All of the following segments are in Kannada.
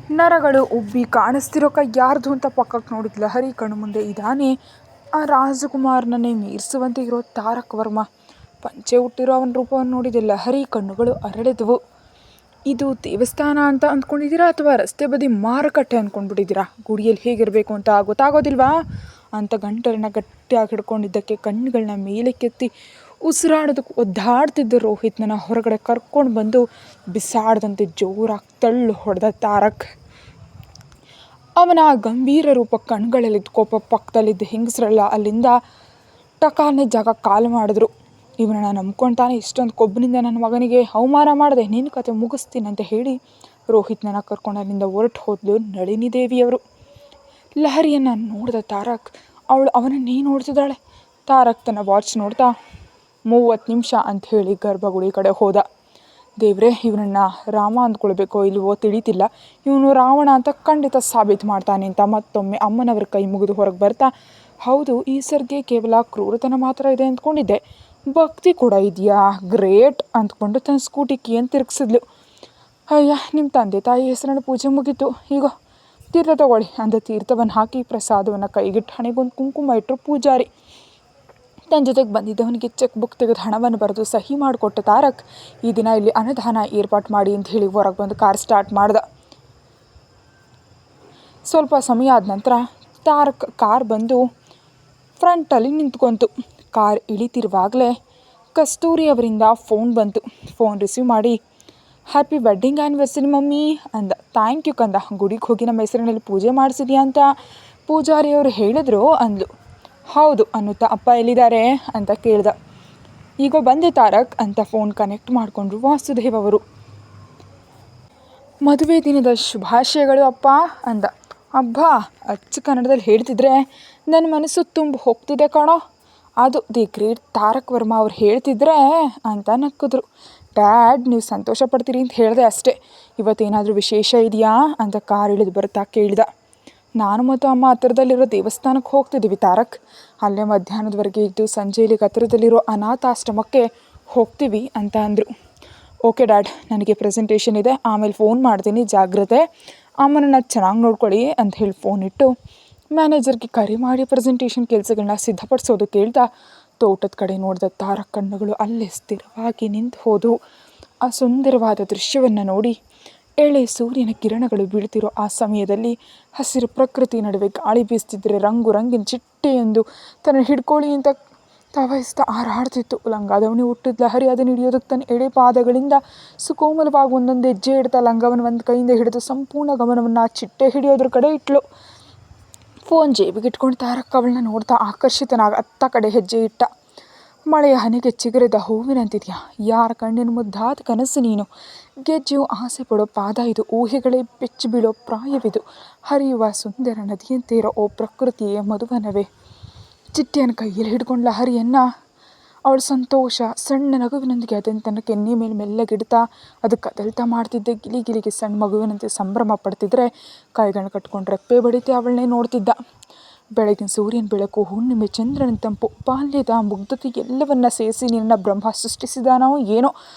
ನರಗಳು ಉಬ್ಬಿ ಕಾಣಿಸ್ತಿರೋ ಕೈ ಯಾರ್ದು ಅಂತ ಪಕ್ಕಕ್ಕೆ ನೋಡಿದ ಲಹರಿ ಕಣ್ಣು ಮುಂದೆ ಇದ್ದಾನೆ ಆ ರಾಜಕುಮಾರನನ್ನೇ ಮೀರಿಸುವಂತೆ ಇರೋ ತಾರಕ್ ವರ್ಮ. ಪಂಚೆ ಹುಟ್ಟಿರೋ ಅವನ ರೂಪವನ್ನು ನೋಡಿದ ಲಹರಿ ಕಣ್ಣುಗಳು ಅರಳಿದವು. ಇದು ದೇವಸ್ಥಾನ ಅಂತ ಅಂದ್ಕೊಂಡಿದ್ದೀರಾ ಅಥವಾ ರಸ್ತೆ ಬದಿ ಮಾರುಕಟ್ಟೆ ಅಂದ್ಕೊಂಡ್ಬಿಟ್ಟಿದ್ದೀರಾ? ಗುಡಿಯಲ್ಲಿ ಹೇಗಿರಬೇಕು ಅಂತ ಗೊತ್ತಾಗೋದಿಲ್ವಾ ಅಂತ ಗಂಟಲನ್ನ ಗಟ್ಟಿಯಾಗಿ ಹಿಡ್ಕೊಂಡಿದ್ದಕ್ಕೆ ಕಣ್ಣುಗಳನ್ನ ಮೇಲಕ್ಕೆತ್ತಿ ಉಸಿರಾಡೋದಕ್ಕೆ ಒದ್ದಾಡ್ತಿದ್ದ ರೋಹಿತ್ನ ಹೊರಗಡೆ ಕರ್ಕೊಂಡು ಬಂದು ಬಿಸಾಡದಂತೆ ಜೋರಾಗಿ ತಳ್ಳು ಹೊಡೆದ ತಾರಕ್. ಅವನ ಗಂಭೀರ ರೂಪ ಕಣ್ಗಳಲ್ಲಿ ಕೋಪ ಪಕ್ಕದಲ್ಲಿದ್ದ ಹೆಂಗಸರೆಲ್ಲ ಅಲ್ಲಿಂದ ಟಕಾಲ್ನೇ ಜಾಗ ಕಾಲು ಮಾಡಿದ್ರು. ಇವನನ್ನು ನಂಬ್ಕೊಳ್ತಾನೆ ಇಷ್ಟೊಂದು ಕೊಬ್ಬನಿಂದ ನನ್ನ ಮಗನಿಗೆ ಅವಮಾನ ಮಾಡಿದೆ, ನಿನ್ನ ಕತೆ ಮುಗಿಸ್ತೀನಿ ಅಂತ ಹೇಳಿ ರೋಹಿತ್ನ ಕರ್ಕೊಂಡು ಅಲ್ಲಿಂದ ಹೊರಟು ಹೋದ್ಲು ನಳಿನಿ ದೇವಿಯವರು. ಲಹರಿಯನ್ನು ನೋಡಿದ ತಾರಕ್ ಅವನನ್ನೇ ನೋಡ್ತಿದ್ದಾಳೆ. ತಾರಕ್ ತನ್ನ ವಾಚ್ ನೋಡ್ತಾ 30 ನಿಮಿಷ ಅಂತ ಹೇಳಿ ಗರ್ಭಗುಡಿ ಕಡೆ ಹೋದ. ದೇವ್ರೆ, ಇವನನ್ನು ರಾಮ ಅಂದ್ಕೊಳ್ಬೇಕೋ ಇಲ್ವೋ ತಿಳಿತಿಲ್ಲ, ಇವನು ರಾವಣ ಅಂತ ಖಂಡಿತ ಸಾಬೀತು ಮಾಡ್ತಾನೆ ಅಂತ ಮತ್ತೊಮ್ಮೆ ಅಮ್ಮನವ್ರ ಕೈ ಮುಗಿದು ಹೊರಗೆ ಬರ್ತಾ, ಹೌದು ಈ ಸರ್ಗೆ ಕೇವಲ ಕ್ರೂರತನ ಮಾತ್ರ ಇದೆ ಅಂದ್ಕೊಂಡಿದ್ದೆ, ಭಕ್ತಿ ಕೂಡ ಇದೆಯಾ, ಗ್ರೇಟ್ ಅಂದ್ಕೊಂಡು ತನ್ನ ಸ್ಕೂಟಿ ಕೀಯನ್ನು ತಿರುಗಿಸಿದ್ಲು. ಅಯ್ಯ, ನಿಮ್ಮ ತಂದೆ ತಾಯಿ ಹೆಸರನ್ನು ಪೂಜೆ ಮುಗೀತು, ಈಗ ತೀರ್ಥ ತಗೊಳ್ಳಿ ಅಂತ ತೀರ್ಥವನ್ನು ಹಾಕಿ ಪ್ರಸಾದವನ್ನು ಕೈಗಿಟ್ಟು ಹಣೆಗೊಂದು ಕುಂಕುಮ ಇಟ್ಟರು ಪೂಜಾರಿ. ತನ್ನ ಜೊತೆಗೆ ಬಂದಿದ್ದವನಿಗೆ ಚೆಕ್ ಬುಕ್ ತೆಗೆದು ಹಣವನ್ನು ಬರೆದು ಸಹಿ ಮಾಡಿಕೊಟ್ಟ ತಾರಕ್, ಈ ದಿನ ಇಲ್ಲಿ ಅನ್ನದಾನ ಏರ್ಪಾಟ್ ಮಾಡಿ ಅಂತ ಹೇಳಿ ಹೊರಗೆ ಬಂದು ಕಾರ್ ಸ್ಟಾರ್ಟ್ ಮಾಡ್ದ. ಸ್ವಲ್ಪ ಸಮಯ ಆದ ನಂತರ ತಾರಕ್ ಕಾರ್ ಬಂದು ಫ್ರಂಟಲ್ಲಿ ನಿಂತ್ಕೊಂತು. ಕಾರ್ ಇಳಿತಿರುವಾಗಲೇ ಕಸ್ತೂರಿ ಅವರಿಂದ ಫೋನ್ ಬಂತು. ಫೋನ್ ರಿಸೀವ್ ಮಾಡಿ, ಹ್ಯಾಪಿ ವೆಡ್ಡಿಂಗ್ ಆ್ಯನಿವರ್ಸರಿ ಮಮ್ಮಿ ಅಂದ. ಥ್ಯಾಂಕ್ ಯು ಕಂದ, ಗುಡಿಗೆ ಹೋಗಿ ನಮ್ಮ ಹೆಸರಿನಲ್ಲಿ ಪೂಜೆ ಮಾಡಿಸಿದ್ಯಾ ಅಂತ ಪೂಜಾರಿಯವರು ಹೇಳಿದ್ರು ಅಂದ್ಲು. ಹೌದು ಅನ್ನುತ್ತಾ, ಅಪ್ಪ ಎಲ್ಲಿದ್ದಾರೆ ಅಂತ ಕೇಳ್ದ. ಈಗ ಬಂದೆ ತಾರಕ್ ಅಂತ ಫೋನ್ ಕನೆಕ್ಟ್ ಮಾಡಿಕೊಂಡ್ರು ವಾಸುದೇವ್ ಅವರು. ಮದುವೆ ದಿನದ ಶುಭಾಶಯಗಳು ಅಪ್ಪ ಅಂದ. ಅಬ್ಬಾ, ಅಚ್ಚ ಕನ್ನಡದಲ್ಲಿ ಹೇಳ್ತಿದ್ರೆ ನನ್ನ ಮನಸ್ಸು ತುಂಬ ಹೋಗ್ತಿದೆ ಕಣೋ, ಅದು ದಿ ಗ್ರೇಟ್ ತಾರಕ್ ವರ್ಮ ಅವ್ರು ಹೇಳ್ತಿದ್ರೆ ಅಂತ ನಕ್ಕಿದ್ರು. ಡ್ಯಾಡ್, ನೀವು ಸಂತೋಷ ಪಡ್ತೀರಿ ಅಂತ ಹೇಳಿದೆ ಅಷ್ಟೇ, ಇವತ್ತೇನಾದರೂ ವಿಶೇಷ ಇದೆಯಾ ಅಂತ ಕಾರ್ ಇಳಿದು ಬರ್ತಾ ಕೇಳಿದ. ನಾನು ಮತ್ತು ಅಮ್ಮ ಹತ್ತಿರದಲ್ಲಿರೋ ದೇವಸ್ಥಾನಕ್ಕೆ ಹೋಗ್ತಿದ್ದೀವಿ ತಾರಕ್, ಅಲ್ಲೇ ಮಧ್ಯಾಹ್ನದವರೆಗೆ ಇದ್ದು ಸಂಜೆ ಇಲ್ಲಿಗೆ ಹತ್ತಿರದಲ್ಲಿರೋ ಅನಾಥಾಶ್ರಮಕ್ಕೆ ಹೋಗ್ತೀವಿ ಅಂತ ಅಂದರು. ಓಕೆ ಡ್ಯಾಡ್, ನನಗೆ ಪ್ರೆಸೆಂಟೇಷನ್ ಇದೆ, ಆಮೇಲೆ ಫೋನ್ ಮಾಡ್ತೀನಿ, ಜಾಗ್ರತೆ, ಅಮ್ಮನನ್ನು ಚೆನ್ನಾಗಿ ನೋಡ್ಕೊಳ್ಳಿ ಅಂತ ಹೇಳಿ ಫೋನ್ ಇಟ್ಟು ಮ್ಯಾನೇಜರ್ಗೆ ಕರೆ ಮಾಡಿ ಪ್ರೆಸೆಂಟೇಷನ್ ಕೆಲಸಗಳನ್ನ ಸಿದ್ಧಪಡಿಸೋದು ಕೇಳ್ತಾ ತೋಟದ ಕಡೆ ನೋಡಿದ ತಾರಕ್ ಕಣ್ಣುಗಳು ಅಲ್ಲೇ ಸ್ಥಿರವಾಗಿ ನಿಂತು ಹೋದವು. ಆ ಸುಂದರವಾದ ದೃಶ್ಯವನ್ನು ನೋಡಿ ಎಳೆ ಸೂರ್ಯನ ಕಿರಣಗಳು ಬೀಳ್ತಿರೋ ಆ ಸಮಯದಲ್ಲಿ ಹಸಿರು ಪ್ರಕೃತಿ ನಡುವೆ ಗಾಳಿ ಬೀಸ್ತಿದ್ರೆ ರಂಗು ರಂಗಿನ ಚಿಟ್ಟೆಯೊಂದು ತನ್ನ ಹಿಡ್ಕೊಳ್ಳಿ ಅಂತ ತವಯಿಸ್ತಾ ಹಾರಾಡ್ತಿತ್ತು. ಲಂಗಾದವನಿ ಹುಟ್ಟಿದ ಲಹರಿ ಅದನ್ನು ಹಿಡಿಯೋದಕ್ಕೆ ತನ್ನ ಎಳೆ ಪಾದಗಳಿಂದ ಸುಕೋಮಲವಾಗಿ ಒಂದೊಂದು ಹೆಜ್ಜೆ ಇಡ್ತಾ ಲಂಗವನ್ನು ಒಂದು ಕೈಯಿಂದ ಹಿಡಿದು ಸಂಪೂರ್ಣ ಗಮನವನ್ನು ಆ ಚಿಟ್ಟೆ ಹಿಡಿಯೋದ್ರ ಕಡೆ ಇಟ್ಲು. ಫೋನ್ ಜೇಬಿಗೆ ಇಟ್ಕೊಂಡು ತಾರಕ್ ಅವಳನ್ನ ನೋಡ್ತಾ ಆಕರ್ಷಿತನಾಗ ಅತ್ತ ಕಡೆ ಹೆಜ್ಜೆ ಇಟ್ಟ. ಮಳೆಯ ಹನಿಗೆ ಚಿಗುರಿದ ಹೂವಿನಂತಿದೆಯಾ, ಯಾರ ಕಣ್ಣಿನ ಮುದ್ದಾದ ಕನಸು ನೀನು, ಗೆಜ್ಜೆಯು ಆಸೆ ಪಡೋ ಪಾದ ಇದು, ಊಹೆಗಳೇ ಬೆಚ್ಚಿ ಬೀಳೋ ಪ್ರಾಯವಿದು, ಹರಿಯುವ ಸುಂದರ ನದಿಯಂತೆ ಇರೋ ಓ ಪ್ರಕೃತಿಯೇ ಮಧುವನವೇ. ಚಿಟ್ಟೆಯನ್ನು ಕೈಯಲ್ಲಿ ಹಿಡ್ಕೊಂಡು ಲಹರಿಯನ್ನು ಅವಳ ಸಂತೋಷ ಸಣ್ಣ ನಗುವಿನೊಂದಿಗೆ ಅದನ್ನು ತನ್ನ ಕೆನ್ನೆ ಮೇಲೆ ಮೆಲ್ಲಗಿಡ್ತಾ ಅದು ಕದಲ್ತಾ ಮಾಡ್ತಿದ್ದೆ ಗಿಲಿಗಿಲಿಗೆ ಸಣ್ಣ ಮಗುವಿನಂತೆ ಸಂಭ್ರಮ ಪಡ್ತಿದ್ರೆ ಕೈಗಳನ್ನ ಕಟ್ಕೊಂಡು ರೆಪ್ಪೆ ಬಡಿತೆ ಅವಳನ್ನೇ ನೋಡ್ತಿದ್ದ. ಬೆಳಗಿನ ಸೂರ್ಯನ ಬೆಳಕು, ಹುಣ್ಣಿಮೆ, ಚಂದ್ರನ ತಂಪು, ಬಾಲ್ಯದ ಮುಗ್ಧತೆ ಎಲ್ಲವನ್ನ ಸೇರಿಸಿ ನಿನ್ನ ಬ್ರಹ್ಮ ಸೃಷ್ಟಿಸಿದಾನೋ ಏನೋ.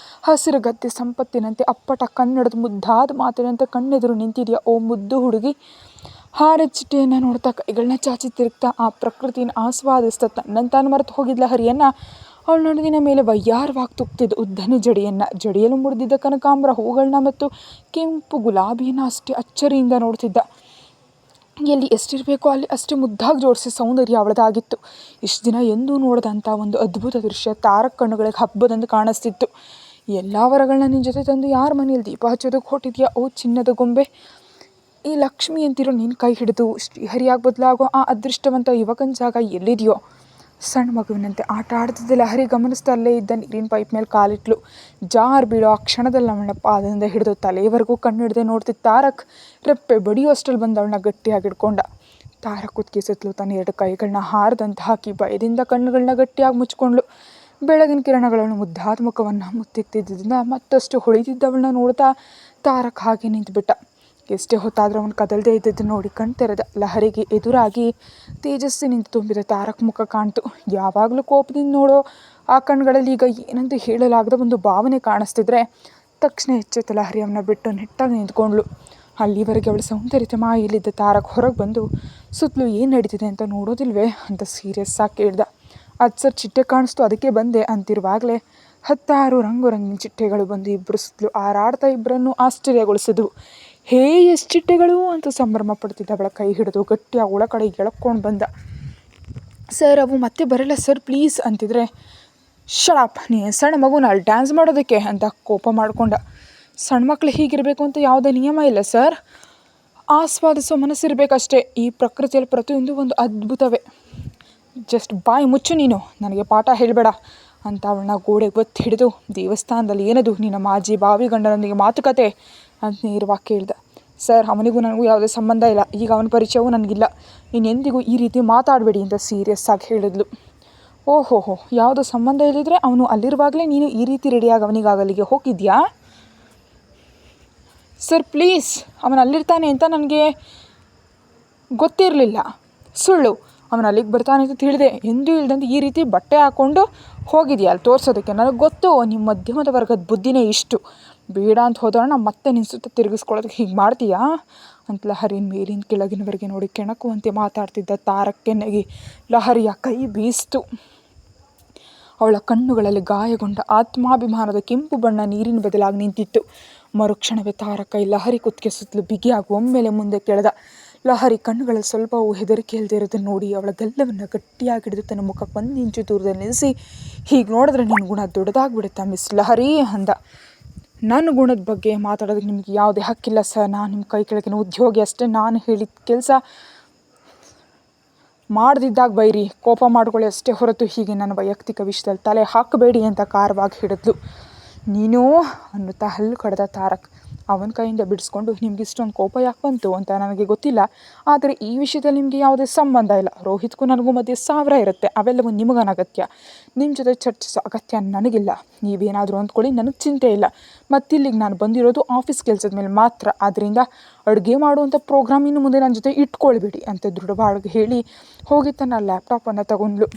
ಹಸಿರು ಗದ್ದೆ ಸಂಪತ್ತಿನಂತೆ ಅಪ್ಪಟ ಕನ್ನಡದ ಮುದ್ದಾದ ಮಾತಿನಂತೆ ಕಣ್ಣೆದುರು ನಿಂತಿದೆಯಾ ಓ ಮುದ್ದು ಹುಡುಗಿ. ಹಾರ ಚಿಟ್ಟೆಯನ್ನು ನೋಡ್ತಾ ಕೈಗಳನ್ನ ಚಾಚಿ ತಿರುಗ್ತಾ ಆ ಪ್ರಕೃತಿನ ಆಸ್ವಾದಿಸ್ತಾ ತನ್ನಂತಾನು ಮರೆತು ಹೋಗಿದ್ಲ ಹರಿಯನ್ನು ಅವಳ ನಡುವಿನ ಮೇಲೆ ವಯ್ಯಾರವಾಗಿ ತುಕ್ತಿದ್ದ ಉದ್ದನೆ ಜಡಿಯಲು ಮುರಿದಿದ್ದ ಕನಕಾಂಬರ ಹೂಗಳನ್ನ ಮತ್ತು ಕೆಂಪು ಗುಲಾಬಿಯನ್ನು ಅಷ್ಟೇ ಅಚ್ಚರಿಯಿಂದ ನೋಡ್ತಿದ್ದ. ಎಲ್ಲಿ ಎಷ್ಟಿರಬೇಕೋ ಅಲ್ಲಿ ಅಷ್ಟೇ ಮುದ್ದಾಗಿ ಜೋಡಿಸಿ ಸೌಂದರ್ಯ ಅವಳದಾಗಿತ್ತು. ಇಷ್ಟು ದಿನ ಎಂದೂ ನೋಡದಂಥ ಒಂದು ಅದ್ಭುತ ದೃಶ್ಯ ತಾರಕ್ ಕಣ್ಣುಗಳಿಗೆ ಹಬ್ಬದಂದು ಕಾಣಿಸ್ತಿತ್ತು. ಎಲ್ಲ ವರಗಳನ್ನ ನಿನ್ನ ಜೊತೆ ತಂದು ಯಾರ ಮನೆಯಲ್ಲಿ ದೀಪ ಹಚ್ಚೋದಕ್ಕೆ ಹೊಟ್ಟಿದ್ಯಾ ಓ ಚಿನ್ನದ ಗೊಂಬೆ. ಈ ಲಕ್ಷ್ಮಿ ಅಂತಿರೋ ನಿನ್ನ ಕೈ ಹಿಡಿದು ಶ್ರೀಹರಿಯಾಗಿ ಬದಲಾಗೋ ಆ ಅದೃಷ್ಟವಂತ ಯುವಕನ ಜಾಗ ಎಲ್ಲಿದೆಯೋ. ಸಣ್ಣ ಮಗುವಿನಂತೆ ಆಟ ಆಡ್ತಿದ್ದ ಲಹರಿ ಗಮನಿಸ್ತಾ ಅಲ್ಲೇ ಇದ್ದ ನೀರಿನ ಪೈಪ್ ಮೇಲೆ ಕಾಲಿಟ್ಲು. ಜಾರ್ ಬೀಳೋ ಆ ಕ್ಷಣದಲ್ಲಿ ಅವಳನ್ನ ಪಾದದಿಂದ ಹಿಡಿದು ತಲೆಯವರೆಗೂ ಕಣ್ಣು ಹಿಡದೆ ನೋಡ್ತಿದ್ದ ತಾರಕ್ ರೆಪ್ಪೆ ಬಡಿಯೋ ಅಷ್ಟರಲ್ಲಿ ಬಂದು ಅವಳನ್ನ ಗಟ್ಟಿಯಾಗಿ ಹಿಡ್ಕೊಂಡ. ತಾರಕ್ ಕುತ್ತಿಗೆ ಸುತ್ತಲೂ ತನ್ನ 2 ಕೈಗಳನ್ನ ಹಾರದಂತ ಹಾಕಿ ಭಯದಿಂದ ಕಣ್ಣುಗಳನ್ನ ಗಟ್ಟಿಯಾಗಿ ಮುಚ್ಕೊಂಡ್ಳು. ಬೆಳಗಿನ ಕಿರಣಗಳನ್ನು ಮುದ್ದಾದ ಮುಖವನ್ನು ಮುತ್ತಿತ್ತಿದ್ದರಿಂದ ಮತ್ತಷ್ಟು ಹೊಳಿತಿದ್ದವಳನ್ನ ನೋಡ್ತಾ ತಾರಕ್ ಹಾಗೆ ನಿಂತುಬಿಟ್ಟ. ಎಷ್ಟೇ ಹೊತ್ತಾದರೂ ಅವನು ಕದಲದೇ ಇದ್ದದ್ದು ನೋಡಿ ಕಣ್ತೆರೆದ. ಲಹರಿಗೆ ಎದುರಾಗಿ ತೇಜಸ್ಸಿನಿಂದ ತುಂಬಿದ ತಾರಕ್ ಮುಖ ಕಾಣ್ತು. ಯಾವಾಗಲೂ ಕೋಪದಿಂದ ನೋಡೋ ಆ ಕಣ್ಗಳಲ್ಲಿ ಈಗ ಏನಂತ ಹೇಳಲಾಗದ ಒಂದು ಭಾವನೆ ಕಾಣಿಸ್ತಿದ್ರೆ ತಕ್ಷಣ ಎಚ್ಚೆತ್ತ ಲಹರಿ ಅವನ್ನ ಬಿಟ್ಟು ನೆಟ್ಟಾಗಿ ನಿಂತ್ಕೊಂಡ್ಳು. ಅಲ್ಲಿವರೆಗೆ ಅವಳ ಸೌಂದರ್ಯತೆ ಮಾಯಲ್ಲಿದ್ದ ತಾರಕ್ ಹೊರಗೆ ಬಂದು ಸುತ್ತಲೂ ಏನು ನಡೀತಿದೆ ಅಂತ ನೋಡೋದಿಲ್ವೇ ಅಂತ ಸೀರಿಯಸ್ ಆಗಿ ಕೇಳ್ದ. ಅದು ಸರ್ ಚಿಟ್ಟೆ ಕಾಣಿಸ್ತು ಅದಕ್ಕೆ ಬಂದೆ ಅಂತಿರುವಾಗಲೇ 10 ರಂಗುರಂಗಿನ ಚಿಟ್ಟೆಗಳು ಬಂದು ಇಬ್ಬರು ಸುತ್ತಲೂ ಹಾರಾಡ್ತಾ ಇಬ್ಬರನ್ನು ಆಶ್ಚರ್ಯಗೊಳಿಸಿದ್ವು. ಹೇ ಎಷ್ಟು ಚಿಟ್ಟೆಗಳು ಅಂತ ಸಂಭ್ರಮ ಪಡ್ತಿದ್ದ ಅವಳ ಕೈ ಹಿಡಿದು ಗಟ್ಟಿಯಾಗಿ ಅವಳ ಕಡೆ ಎಳ್ಕೊಂಡು ಬಂದ. ಸರ್ ಅವು ಮತ್ತೆ ಬರಲ್ಲ ಸರ್ ಪ್ಲೀಸ್ ಅಂತಿದ್ರೆ, ಶಡಪ್, ನೀ ಸಣ್ಣ ಮಗುನ ಅಲ್ಲಿ ಡ್ಯಾನ್ಸ್ ಮಾಡೋದಕ್ಕೆ ಅಂತ ಕೋಪ ಮಾಡಿಕೊಂಡ. ಸಣ್ಣ ಮಕ್ಕಳು ಹೀಗಿರಬೇಕು ಅಂತ ಯಾವುದೇ ನಿಯಮ ಇಲ್ಲ ಸರ್, ಆಸ್ವಾದಿಸೋ ಮನಸ್ಸಿರಬೇಕಷ್ಟೇ. ಈ ಪ್ರಕೃತಿಯಲ್ಲಿ ಪ್ರತಿಯೊಂದು ಒಂದು ಅದ್ಭುತವೇ. ಜಸ್ಟ್ ಬಾಯಿ ಮುಚ್ಚು ನೀನು, ನನಗೆ ಪಾಠ ಹೇಳಬೇಡ ಅಂತ ಅವಳನ್ನ ಗೋಡೆಗೆ ಒತ್ತಿ ಹಿಡಿದು, ದೇವಸ್ಥಾನದಲ್ಲಿ ಏನದು ನಿನ್ನ ಮಾಜಿ ಬಾವಿ ಗಂಡನೊಂದಿಗೆ ಮಾತುಕತೆ ಅಂತ ನೇರವಾಗಿ ಕೇಳ್ದ. ಸರ್ ಅವನಿಗೂ ನನಗೂ ಯಾವುದೇ ಸಂಬಂಧ ಇಲ್ಲ, ಈಗ ಅವನ ಪರಿಚಯವೂ ನನಗಿಲ್ಲ, ಇನ್ನೆಂದಿಗೂ ಈ ರೀತಿ ಮಾತಾಡಬೇಡಿ ಅಂತ ಸೀರಿಯಸ್ ಆಗಿ ಹೇಳಿದ್ಲು. ಓಹೋಹೋ, ಯಾವುದೋ ಸಂಬಂಧ ಇಲ್ಲಿದ್ರೆ ಅವನು ಅಲ್ಲಿರುವಾಗಲೇ ನೀನು ಈ ರೀತಿ ರೆಡಿಯಾಗಿ ಅವನಿಗಾಗಲಿಗೆ ಹೋಗಿದ್ಯಾ? ಸರ್ ಪ್ಲೀಸ್, ಅವನು ಅಲ್ಲಿರ್ತಾನೆ ಅಂತ ನನಗೆ ಗೊತ್ತಿರಲಿಲ್ಲ. ಸುಳ್ಳು, ಅವನು ಅಲ್ಲಿಗೆ ಬರ್ತಾನೆ ಅಂತ ತಿಳಿದೆ, ಎಂದೂ ಇಲ್ದಂತೆ ಈ ರೀತಿ ಬಟ್ಟೆ ಹಾಕ್ಕೊಂಡು ಹೋಗಿದೆಯಾ ಅಲ್ಲಿ ತೋರಿಸೋದಕ್ಕೆ. ನನಗೆ ಗೊತ್ತು ನಿಮ್ಮ ಮಧ್ಯಮದ ವರ್ಗದ ಬುದ್ಧಿನೇ ಇಷ್ಟು. ಬೇಡ ಅಂತ ಹೋದೋಣ ಮತ್ತೆ ನಿನ್ನ ಸುತ್ತ ತಿರುಗಿಸ್ಕೊಳ್ಳೋದಕ್ಕೆ ಹೀಗೆ ಮಾಡ್ತೀಯಾ ಅಂತ ಲಹರಿನ ಮೇಲಿನ ಕೆಳಗಿನವರೆಗೆ ನೋಡಿ ಕೆಣಕುವಂತೆ ಮಾತಾಡ್ತಿದ್ದ ತಾರಕ್ಕೆ ನಗಿ ಲಹರಿಯ ಕೈ ಬೀಸ್ತು. ಅವಳ ಕಣ್ಣುಗಳಲ್ಲಿ ಗಾಯಗೊಂಡ ಆತ್ಮಾಭಿಮಾನದ ಕೆಂಪು ಬಣ್ಣ ನೀರಿನ ಬದಲಾಗಿ ನಿಂತಿತ್ತು. ಮರುಕ್ಷಣವೇ ತಾರಕ ಕೈ ಲಹರಿ ಕುತ್ತಿಗೆ ಸುತ್ತಲೂ ಬಿಗಿಯಾಗಿ ಒಮ್ಮೆಲೆ ಮುಂದೆ ಕೆಳೆದ. ಲಹರಿ ಕಣ್ಣುಗಳಲ್ಲಿ ಸ್ವಲ್ಪವೂ ಹೆದರಿಕೆ ಇಲ್ಲದೆ ಇರೋದನ್ನು ನೋಡಿ ಅವಳ ಗಲ್ಲವನ್ನು ಗಟ್ಟಿಯಾಗಿ ಹಿಡಿದು ತನ್ನ ಮುಖಕ್ಕೆ 1 ಇಂಚು ದೂರದಲ್ಲಿ ನಿಲ್ಲಿಸಿ, ಹೀಗೆ ನೋಡಿದ್ರೆ ನಿನ್ನ ಗುಣ ದೊಡ್ಡದಾಗ್ಬಿಡುತ್ತಾ ಮಿಸ್ ಲಹರಿ ಅಂದ. ನನ್ನ ಗುಣದ ಬಗ್ಗೆ ಮಾತಾಡೋದಕ್ಕೆ ನಿಮಗೆ ಯಾವುದೇ ಹಕ್ಕಿಲ್ಲ ಸರ್, ನಾನು ನಿಮ್ಮ ಕೈ ಕೆಳಗಿನ ಉದ್ಯೋಗಿ ಅಷ್ಟೇ. ನಾನು ಹೇಳಿದ ಕೆಲಸ ಮಾಡ್ದಿದ್ದಾಗ ಬೈರಿ, ಕೋಪ ಮಾಡ್ಕೊಳ್ಳಿ ಅಷ್ಟೇ ಹೊರತು ಹೀಗೆ ನನ್ನ ವೈಯಕ್ತಿಕ ವಿಷಯದಲ್ಲಿ ತಲೆ ಹಾಕಬೇಡಿ ಅಂತ ಖಾರವಾಗಿ ಹಿಡಿದ್ಲು. ನೀನು ಅನ್ನುತ್ತಾ ಹಲ್ಲು ಕಡ್ದ ತಾರಕ್. ಅವನ ಕೈಯಿಂದ ಬಿಡಿಸ್ಕೊಂಡು, ನಿಮ್ಗೆ ಇಷ್ಟೊಂದು ಕೋಪ ಯಾಕೆ ಬಂತು ಅಂತ ನನಗೆ ಗೊತ್ತಿಲ್ಲ, ಆದರೆ ಈ ವಿಷಯದಲ್ಲಿ ನಿಮಗೆ ಯಾವುದೇ ಸಂಬಂಧ ಇಲ್ಲ. ರೋಹಿತ್ಗೂ ನನಗೂ ಮಧ್ಯೆ 1000 ಇರುತ್ತೆ, ಅವೆಲ್ಲವೂ ನಿಮಗನಗತ್ಯ. ನಿಮ್ಮ ಜೊತೆ ಚರ್ಚಿಸೋ ಅಗತ್ಯ ನನಗಿಲ್ಲ. ನೀವೇನಾದರೂ ಅಂದ್ಕೊಳ್ಳಿ, ನನಗೆ ಚಿಂತೆ ಇಲ್ಲ. ಮತ್ತಿಲ್ಲಿಗೆ ನಾನು ಬಂದಿರೋದು ಆಫೀಸ್ ಕೆಲಸದ ಮೇಲೆ ಮಾತ್ರ, ಆದ್ದರಿಂದ ಅಡುಗೆ ಮಾಡುವಂಥ ಪ್ರೋಗ್ರಾಮ್ ಇನ್ನು ಮುಂದೆ ನನ್ನ ಜೊತೆ ಇಟ್ಕೊಳ್ಬೇಡಿ ಅಂತ ದೃಢವಾಗಿ ಹೇಳಿ ಹೋಗಿ ತನ್ನ ಲ್ಯಾಪ್ಟಾಪನ್ನು ತಗೊಂಡ್ಲು.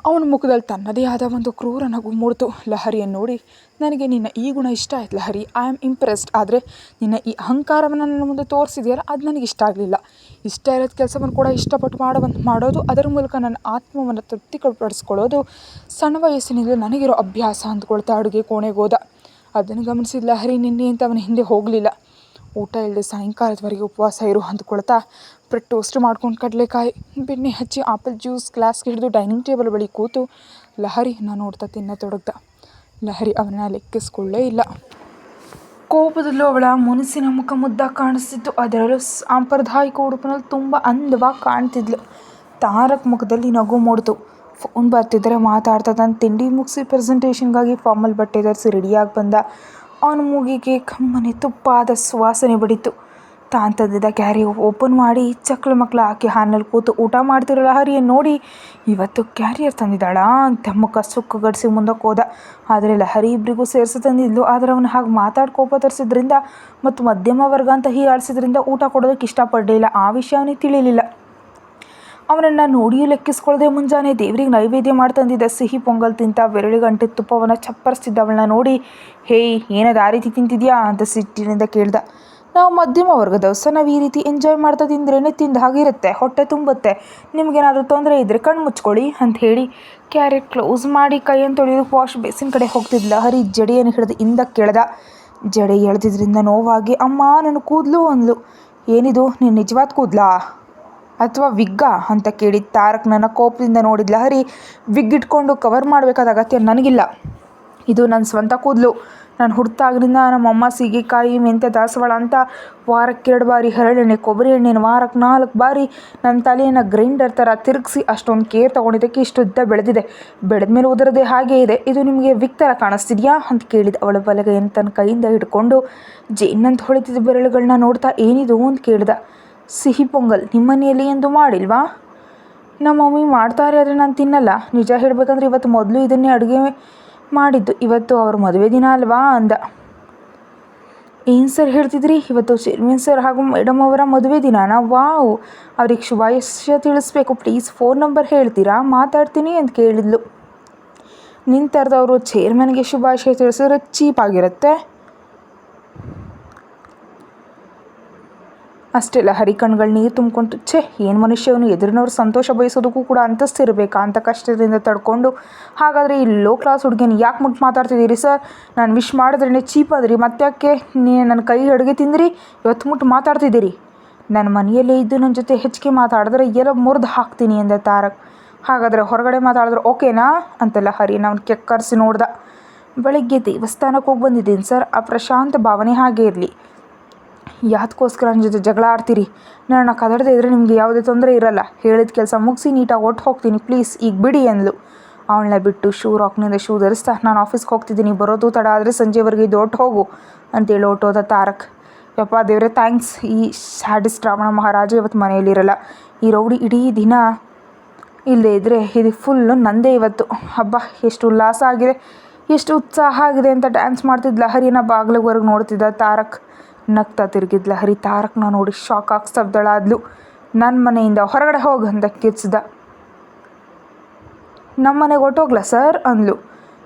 ಅವನ ಮುಖದಲ್ಲಿ ತನ್ನದೇ ಆದ ಒಂದು ಕ್ರೂರ ನಗು ಮೂಡಿತು. ಲಹರಿಯನ್ನು ನೋಡಿ, ನನಗೆ ನಿನ್ನ ಈ ಗುಣ ಇಷ್ಟ ಆಯ್ತು ಲಹರಿ, ಐ ಆಮ್ ಇಂಪ್ರೆಸ್ಡ್. ಆದರೆ ನಿನ್ನ ಈ ಅಹಂಕಾರವನ್ನು ನನ್ನ ಮುಂದೆ ತೋರಿಸಿದೆಯಲ್ಲ, ಅದು ನನಗೆ ಇಷ್ಟ ಆಗಲಿಲ್ಲ. ಇಷ್ಟ ಇರೋದು ಕೆಲಸವನ್ನು ಕೂಡ ಇಷ್ಟಪಟ್ಟು ಮಾಡೋದು, ಅದರ ಮೂಲಕ ನನ್ನ ಆತ್ಮವನ್ನು ತೃಪ್ತಿಪಡಿಸ್ಕೊಳ್ಳೋದು ಸಣ್ಣ ವಯಸ್ಸಿನಿಂದ ನನಗಿರೋ ಅಭ್ಯಾಸ ಅಂದ್ಕೊಳ್ತಾ ಅಡುಗೆ ಕೋಣೆಗೆ ಹೋದ. ಅದನ್ನು ಗಮನಿಸಿದ ಲಹರಿ ನಿನ್ನೆ ಅಂತ ಅವನ ಹಿಂದೆ ಹೋಗಲಿಲ್ಲ. ಊಟ ಇಲ್ಲದೆ ಸಾಯಂಕಾಲದವರೆಗೆ ಉಪವಾಸ ಇರು ಅಂದ್ಕೊಳ್ತಾ ಬ್ರೆಡ್ ಟೋಸ್ಟ್ ಮಾಡ್ಕೊಂಡು ಕಡಲೆಕಾಯಿ ಬೆಣ್ಣೆ ಹಚ್ಚಿ ಆಪಲ್ ಜ್ಯೂಸ್ ಗ್ಲಾಸ್ಗೆ ಹಿಡಿದು ಡೈನಿಂಗ್ ಟೇಬಲ್ ಬಳಿ ಕೂತು ಲಹರಿಯನ್ನು ನೋಡ್ತಾ ತಿನ್ನತೊಡಗ್ದ. ಲಹರಿ ಅವನನ್ನು ಲೆಕ್ಕಿಸ್ಕೊಳ್ಳೇ ಇಲ್ಲ. ಕೋಪದಲ್ಲೂ ಅವಳ ಮುನಿಸಿನ ಮುಖ ಮುದ್ದಾಗಿ ಕಾಣಿಸ್ತಿತ್ತು. ಅದರಲ್ಲೂ ಸಾಂಪ್ರದಾಯಿಕ ಉಡುಪಿನಲ್ಲಿ ತುಂಬ ಅಂದವಾಗಿ ಕಾಣ್ತಿದ್ಲು. ತಾರಕ್ ಮುಖದಲ್ಲಿ ನಗು ಮೂಡಿತು. ಫೋನ್ ಬರ್ತಿದ್ದರೆ ಮಾತಾಡ್ತಾ ತಾನು ತಿಂಡಿ ಮುಗಿಸಿ ಪ್ರೆಸೆಂಟೇಷನ್ಗಾಗಿ ಫಾರ್ಮಲ್ ಬಟ್ಟೆ ಧರಿಸಿ ರೆಡಿಯಾಗಿ ಬಂದ. ಅವನ ಮೂಗಿಗೆ ಕಮ್ಮನೆ ತುಪ್ಪಾದ ಸುವಾಸನೆ ಬಡಿತು. ತಾನು ತಂದಿದ್ದ ಕ್ಯಾರಿ ಓಪನ್ ಮಾಡಿ ಚಕ್ಲು ಮಕ್ಳು ಹಾಕಿ ಹಾನಲ್ಲಿ ಕೂತು ಊಟ ಮಾಡ್ತಿರೋ ಲಹರಿಯನ್ನು ನೋಡಿ, ಇವತ್ತು ಕ್ಯಾರಿಯರ್ ತಂದಿದ್ದಾಳಾ ಅಂತ ಮುಖ ಸುಕ್ಕುಗಡಿಸಿ ಮುಂದಕ್ಕೆ ಹೋದ. ಆದರೆ ಲಹರಿ ಇಬ್ಬರಿಗೂ ಸೇರಿಸಿ ತಂದಿದ್ಲು. ಆದರೆ ಅವನು ಹಾಗೆ ಮಾತಾಡಿ ಕೋಪ ತರಿಸಿದ್ರಿಂದ ಮತ್ತು ಮಧ್ಯಮ ವರ್ಗ ಅಂತ ಹೀಯಾಳಿಸಿದ್ರಿಂದ ಊಟ ಕೊಡೋದಕ್ಕೆ ಇಷ್ಟಪಡಲಿಲ್ಲ. ಆ ವಿಷಯ ಅವನಿಗೆ ತಿಳಿಲಿಲ್ಲ. ಅವನನ್ನು ನೋಡಿಯೂ ಲೆಕ್ಕಿಸ್ಕೊಳ್ಳದೆ ಮುಂಜಾನೆ ದೇವರಿಗೆ ನೈವೇದ್ಯ ಮಾಡಿ ತಂದಿದ್ದ ಸಿಹಿ ಪೊಂಗಲ್ ತಿಂತ ಬೆರಳಿಗಂಟೆ ತುಪ್ಪವನ್ನು ಚಪ್ಪರಿಸ್ತಿದ್ದ ಅವಳನ್ನ ನೋಡಿ, ಹೇಯ್ ಏನದು ಆ ರೀತಿ ತಿಂತಿದ್ಯಾ ಅಂತ ಸಿಟ್ಟಿನಿಂದ ಕೇಳ್ದ. ನಾವು ಮಧ್ಯಮ ವರ್ಗದವು ಸರ್, ನಾವು ಈ ರೀತಿ ಎಂಜಾಯ್ ಮಾಡ್ತಾ ತಿಂದ್ರೇ ತಿಂದ ಹಾಗಿರುತ್ತೆ, ಹೊಟ್ಟೆ ತುಂಬುತ್ತೆ. ನಿಮಗೇನಾದರೂ ತೊಂದರೆ ಇದ್ದರೆ ಕಣ್ಣು ಮುಚ್ಕೊಳ್ಳಿ ಅಂತ ಹೇಳಿ ಕ್ಯಾರೆಟ್ ಕ್ಲೋಸ್ ಮಾಡಿ ಕೈಯನ್ನು ತೊಳೆಯೋದಕ್ಕೆ ವಾಶ್ ಬೇಸಿನ ಕಡೆ ಹೋಗ್ತಿದ್ಲ. ಹರಿ ಜಡೆಯನ್ನು ಹಿಡಿದು ಹಿಂದಕ್ಕೆ ಕೆಳ್ದ. ಜಡೆ ಎಳೆದಿದ್ರಿಂದ ನೋವಾಗಿ, ಅಮ್ಮ ನನ್ನ ಕೂದಲು ಅಂದ್ಲು. ಏನಿದು ನಿನ್ನ ನಿಜವಾದ ಕೂದಲಾ ಅಥವಾ ವಿಗ್ಗಾ ಅಂತ ಕೇಳಿ ತಾರಕ್ ನನ್ನ ಕೋಪದಿಂದ ನೋಡಿದ್ಲ. ಹರಿ, ವಿಗ್ ಇಟ್ಕೊಂಡು ಕವರ್ ಮಾಡಬೇಕಾದ ಅಗತ್ಯ ನನಗಿಲ್ಲ. ಇದು ನನ್ನ ಸ್ವಂತ ಕೂದಲು. ನಾನು ಹುಡ್ತಾಗಿನಿಂದ ನಮ್ಮಮ್ಮ ಸೀಗೆಕಾಯಿ ಮೆಂತ್ಯ ದಾಸವಾಳ ಅಂತ ವಾರಕ್ಕೆ 2 ಬಾರಿ ಹರಳೆಣ್ಣೆ ಕೊಬ್ಬರಿ ಎಣ್ಣೆನ ವಾರಕ್ಕೆ 4 ಬಾರಿ ನನ್ನ ತಲೆಯನ್ನು ಗ್ರೈಂಡರ್ ಥರ ತಿರುಗಿಸಿ ಅಷ್ಟೊಂದು ಕೇರ್ ತೊಗೊಂಡಿದ್ದಕ್ಕೆ ಇಷ್ಟುದ್ದ ಬೆಳೆದಿದೆ. ಬೆಳೆದ ಮೇಲೆ ಉದುರದೆ ಹಾಗೇ ಇದೆ. ಇದು ನಿಮಗೆ ವಿಗ್ ಥರ ಕಾಣಿಸ್ತಿದ್ಯಾ ಅಂತ ಕೇಳಿದ. ಅವಳ ಬಲಗೈಯನ್ನು ತನ್ನ ಕೈಯಿಂದ ಹಿಡ್ಕೊಂಡು ಜೇನಂತ ಹೊಳಿತಿದ್ದ ಬೆರಳುಗಳನ್ನ ನೋಡ್ತಾ, ಏನಿದು ಅಂತ ಕೇಳ್ದ. ಸಿಹಿ ಪೊಂಗಲ್ ನಿಮ್ಮನೆಯಲ್ಲಿ ಎಂದು ಮಾಡಿಲ್ವಾ? ನಮ್ಮ ಮಮ್ಮಿ ಮಾಡ್ತಾರೆ, ಆದರೆ ನಾನು ತಿನ್ನಲ್ಲ. ನಿಜ ಹೇಳಬೇಕಂದ್ರೆ ಇವತ್ತು ಮೊದಲು ಇದನ್ನೇ ಅಡುಗೆ ಮಾಡಿದ್ದು. ಇವತ್ತು ಅವ್ರ ಮದುವೆ ದಿನ ಅಲ್ವಾ ಅಂದ. ಏನು ಸರ್ ಹೇಳ್ತಿದ್ರಿ? ಇವತ್ತು ಚೇರ್ಮನ್ ಸರ್ ಹಾಗೂ ಮೇಡಮ್ ಅವರ ಮದುವೆ ದಿನಾನ? ವಾವ್, ಅವ್ರಿಗೆ ಶುಭಾಶಯ ತಿಳಿಸ್ಬೇಕು. ಪ್ಲೀಸ್ ಫೋನ್ ನಂಬರ್ ಹೇಳ್ತೀರಾ, ಮಾತಾಡ್ತೀನಿ ಅಂತ ಕೇಳಿದ್ಲು. ನಿನ್ನ ಥರದವರು ಚೇರ್ಮನ್ಗೆ ಶುಭಾಶಯ ತಿಳಿಸಿದ್ರೆ ಚೀಪ್ ಆಗಿರುತ್ತೆ. ಅಷ್ಟೇ ಲಹರಿ ಕಣ್ಗಳು ನೀರು ತುಂಬಿಕೊಂಡು ಛೇ ಏನು ಮನುಷ್ಯವನು ಎದುರಿನವ್ರು ಸಂತೋಷ ಬಯಸೋದಕ್ಕೂ ಕೂಡ ಅಂತಸ್ತಿರ್ಬೇಕಾ ಅಂತ ಕಷ್ಟದಿಂದ ತಡ್ಕೊಂಡು ಹಾಗಾದರೆ ಈ ಲೋ ಕ್ಲಾಸ್ ಹುಡುಗಿನ ಯಾಕೆ ಮುಟ್ಟು ಮಾತಾಡ್ತಿದ್ದೀರಿ ಸರ್, ನಾನು ವಿಶ್ ಮಾಡಿದ್ರೇ ಚೀಪ್ ಅದ್ರಿ, ಯಾಕೆ ನನ್ನ ಕೈ ಅಡುಗೆ ತಿಂದ್ರಿ ಇವತ್ತು ಮುಟ್ಟು ಮಾತಾಡ್ತಿದ್ದೀರಿ, ನನ್ನ ಮನೆಯಲ್ಲೇ ಇದ್ದು ನನ್ನ ಜೊತೆ ಹೆಚ್ಚಿಗೆ ಮಾತಾಡಿದ್ರೆ ಎಲ್ಲ ಮುರಿದು ಹಾಕ್ತೀನಿ ಅಂದ ತಾರಕ್. ಹಾಗಾದರೆ ಹೊರಗಡೆ ಮಾತಾಡಿದ್ರೆ ಓಕೆನಾ ಅಂತ ಲಹರಿ ನಾವು ಕೆಕ್ಕರಿಸಿ ನೋಡ್ದ. ಬೆಳಗ್ಗೆ ದೇವಸ್ಥಾನಕ್ಕೆ ಹೋಗಿ ಬಂದಿದ್ದೀನಿ ಸರ್, ಆ ಪ್ರಶಾಂತ ಭಾವನೆ ಹಾಗೆ ಇರಲಿ. ಯಾತಕ್ಕೋಸ್ಕರ ನನ್ನ ಜೊತೆ ಜಗಳ ಆಡ್ತೀರಿ, ನನ್ನ ಕದಡದೇ ಇದ್ದರೆ ನಿಮಗೆ ಯಾವುದೇ ತೊಂದರೆ ಇರಲ್ಲ, ಹೇಳಿದ ಕೆಲಸ ಮುಗಿಸಿ ನೀಟಾಗಿ ಒಟ್ಟು ಹೋಗ್ತೀನಿ ಪ್ಲೀಸ್ ಈಗ ಬಿಡಿ ಅಂದ್ಲು. ಅವಳನ್ನ ಬಿಟ್ಟು ಶೂ ರಾಕ್ನಿಂದ ಶೂ ಧರಿಸ್ತಾ ನಾನು ಆಫೀಸ್ಗೆ ಹೋಗ್ತಿದ್ದೀನಿ, ಬರೋದು ತಡ ಆದರೆ ಸಂಜೆವರೆಗೆ ಇದು ಒಟ್ಟು ಹೋಗು ಅಂತೇಳಿ ಹೊಟ್ಟೋದ ತಾರಕ್. ಯಪ್ಪ ದೇವರೇ ಥ್ಯಾಂಕ್ಸ್, ಈ ಸ್ಯಾಡಿಸ್ಟ್ ರಾವಣ ಮಹಾರಾಜ ಇವತ್ತು ಮನೆಯಲ್ಲಿರಲ್ಲ, ಈ ರೌಡಿ ಇಡೀ ದಿನ ಇಲ್ಲದೇ ಇದ್ದರೆ ಇದು ಫುಲ್ಲು ನಂದೇ ಇವತ್ತು. ಹಬ್ಬ ಎಷ್ಟು ಉಲ್ಲಾಸ ಆಗಿದೆ, ಎಷ್ಟು ಉತ್ಸಾಹ ಆಗಿದೆ ಅಂತ ಡ್ಯಾನ್ಸ್ ಮಾಡ್ತಿದ್ದ ಲಹರಿನ ಬಾಗಿಲುವರೆಗೆ ನೋಡ್ತಿದ್ದ ತಾರಕ್. ನಗ್ತಾ ತಿರುಗಿದ್ದ ಲಹರಿ ತಾರಕ್ನ ನೋಡಿ ಶಾಕ್ ಆಗಿ ಸ್ತಬ್ಧಳಾದ್ಲು. ನನ್ನ ಮನೆಯಿಂದ ಹೊರಗಡೆ ಹೋಗಂತ ಕಿರ್ಚಿದ. ನಮ್ಮ ಮನೆಗೆ ಹೊಟ್ಟೋಗ್ಲ ಸರ್ ಅಂದ್ಲು.